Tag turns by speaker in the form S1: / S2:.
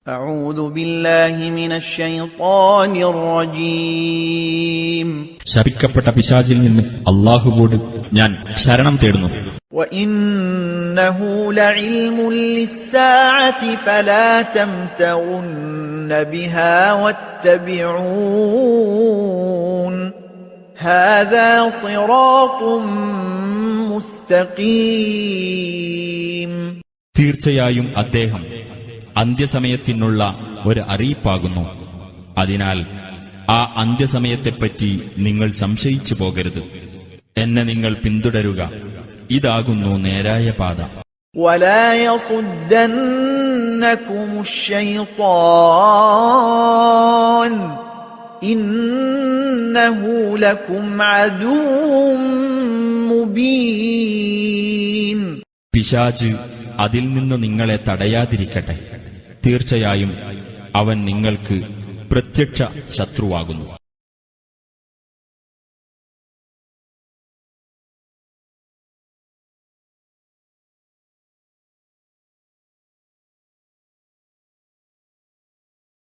S1: أعوذ بالله من الشيطان الرجيم
S2: ശപിക്കപ്പെട്ട പിശാചിൽ നിന്ന് അല്ലാഹുവോട് ഞാൻ ശരണം തേടുന്നു.
S1: وإنه لعلم للساعة فلا تمترن بها واتبعون هذا صراط مستقيم.
S3: തീർച്ചയായും അദ്ദേഹം അന്ത്യസമയത്തിനുള്ള ഒരു അറിയിപ്പാകുന്നു. അതിനാൽ ആ അന്ത്യസമയത്തെപ്പറ്റി നിങ്ങൾ സംശയിച്ചു പോകരുത്. എന്നെ നിങ്ങൾ പിന്തുടരുക, ഇതാകുന്നു നേരായ പാത.
S1: ولا يصدنكم الشيطان إنه لكم عدو مبين.
S3: പിശാച് അതിൽ നിന്ന് നിങ്ങളെ തടയാതിരിക്കട്ടെ. തീർച്ചയായും അവൻ നിങ്ങൾക്ക് പ്രത്യക്ഷ ശത്രുവാകുന്നു.